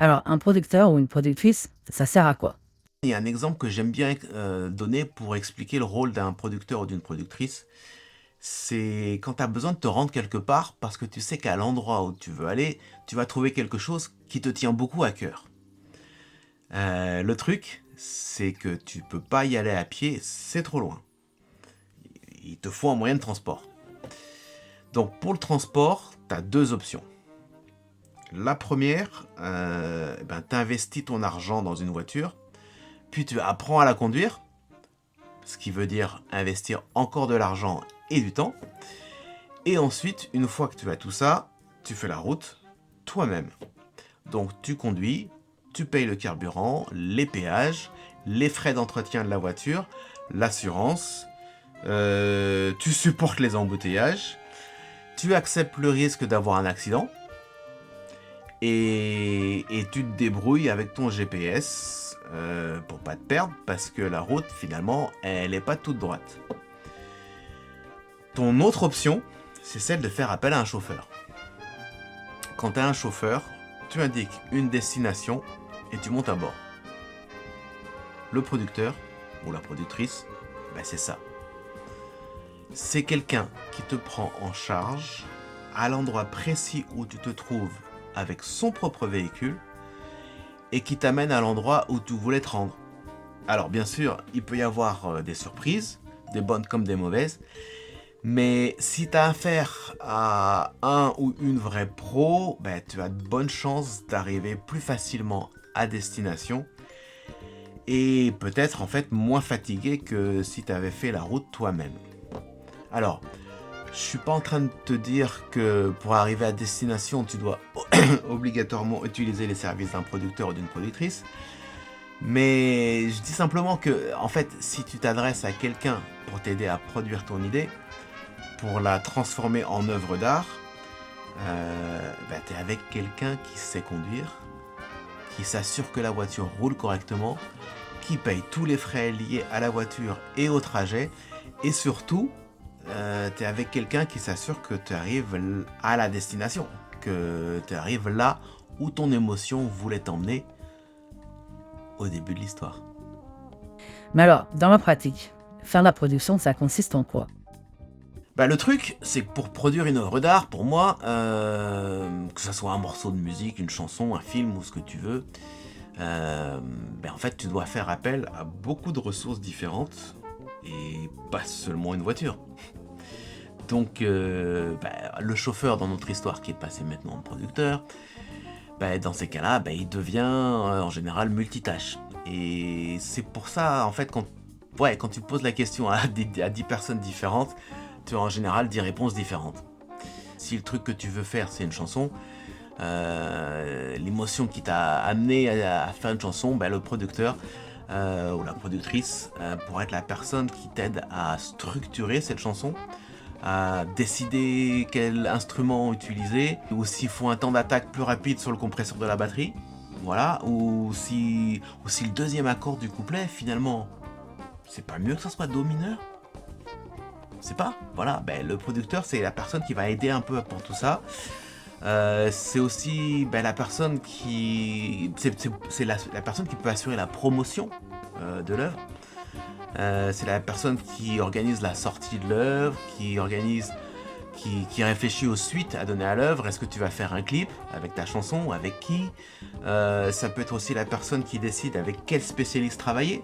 Alors, un producteur ou une productrice, ça sert à quoi? Il y a un exemple que j'aime bien donner pour expliquer le rôle d'un producteur ou d'une productrice. C'est quand tu as besoin de te rendre quelque part parce que tu sais qu'à l'endroit où tu veux aller, tu vas trouver quelque chose qui te tient beaucoup à cœur. Le truc, c'est que tu peux pas y aller à pied, c'est trop loin. Il te faut un moyen de transport. Donc pour le transport, tu as deux options. La première, tu investis ton argent dans une voiture, puis tu apprends à la conduire, ce qui veut dire investir encore de l'argent et du temps. Et ensuite, une fois que tu as tout ça, tu fais la route toi-même. Donc tu conduis, tu payes le carburant, les péages, les frais d'entretien de la voiture, l'assurance, tu supportes les embouteillages, tu acceptes le risque d'avoir un accident et tu te débrouilles avec ton GPS pour pas te perdre parce que la route finalement elle est pas toute droite. Ton autre option, c'est celle de faire appel à un chauffeur. Quand tu as un chauffeur, tu indiques une destination et tu montes à bord. Le producteur ou la productrice, c'est ça. C'est quelqu'un qui te prend en charge à l'endroit précis où tu te trouves avec son propre véhicule et qui t'amène à l'endroit où tu voulais te rendre. Alors bien sûr, il peut y avoir des surprises, des bonnes comme des mauvaises, mais si tu as affaire à un ou une vraie pro, tu as de bonnes chances d'arriver plus facilement à destination et peut-être en fait moins fatigué que si tu avais fait la route toi-même. Alors, je suis pas en train de te dire que pour arriver à destination, tu dois obligatoirement utiliser les services d'un producteur ou d'une productrice, mais je dis simplement que en fait, si tu t'adresses à quelqu'un pour t'aider à produire ton idée, pour la transformer en œuvre d'art, tu es avec quelqu'un qui sait conduire, qui s'assure que la voiture roule correctement, qui paye tous les frais liés à la voiture et au trajet, et surtout, tu es avec quelqu'un qui s'assure que tu arrives à la destination, que tu arrives là où ton émotion voulait t'emmener au début de l'histoire. Mais alors, dans la pratique, faire la production, ça consiste en quoi? Le truc, c'est que pour produire une œuvre d'art, pour moi, que ce soit un morceau de musique, une chanson, un film ou ce que tu veux, en fait, tu dois faire appel à beaucoup de ressources différentes et pas seulement une voiture. Donc, le chauffeur dans notre histoire qui est passé maintenant en producteur, dans ces cas-là, il devient en général multitâche. Et c'est pour ça, en fait, quand tu poses la question à 10 personnes différentes, tu as en général 10 réponses différentes. Si le truc que tu veux faire, c'est une chanson, l'émotion qui t'a amené à faire une chanson, le producteur ou la productrice pourrait être la personne qui t'aide à structurer cette chanson, à décider quel instrument utiliser, ou s'il faut un temps d'attaque plus rapide sur le compresseur de la batterie, voilà, ou si le deuxième accord du couplet, finalement, c'est pas mieux que ça soit do mineur? C'est pas, voilà, le producteur c'est la personne qui va aider un peu pour tout ça. C'est aussi la personne qui, c'est la personne qui peut assurer la promotion de l'œuvre. C'est la personne qui organise la sortie de l'œuvre, qui réfléchit aux suites à donner à l'œuvre. Est-ce que tu vas faire un clip avec ta chanson? Avec qui? Ça peut être aussi la personne qui décide avec quel spécialiste travailler.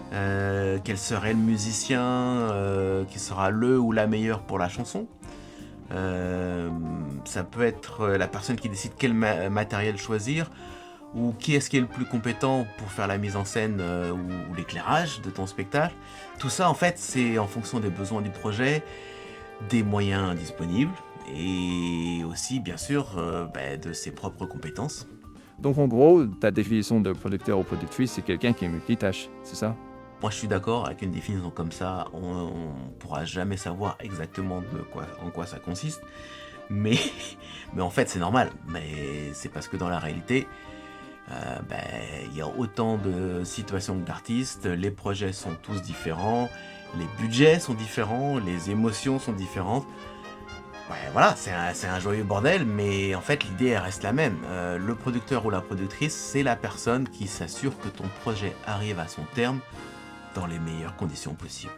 Quel serait le musicien qui sera le ou la meilleure pour la chanson. Ça peut être la personne qui décide quel matériel choisir, ou qui est-ce qui est le plus compétent pour faire la mise en scène ou l'éclairage de ton spectacle. Tout ça, en fait, c'est en fonction des besoins du projet, des moyens disponibles, et aussi, bien sûr, de ses propres compétences. Donc en gros, ta définition de producteur ou productrice, c'est quelqu'un qui est multitâche, c'est ça? Moi, je suis d'accord avec une définition comme ça. On pourra jamais savoir exactement en quoi ça consiste. Mais en fait, c'est normal. Mais c'est parce que dans la réalité, y a autant de situations que d'artistes. Les projets sont tous différents. Les budgets sont différents. Les émotions sont différentes. Ouais, voilà, c'est un joyeux bordel, mais en fait l'idée elle reste la même. Le producteur ou la productrice, c'est la personne qui s'assure que ton projet arrive à son terme dans les meilleures conditions possibles.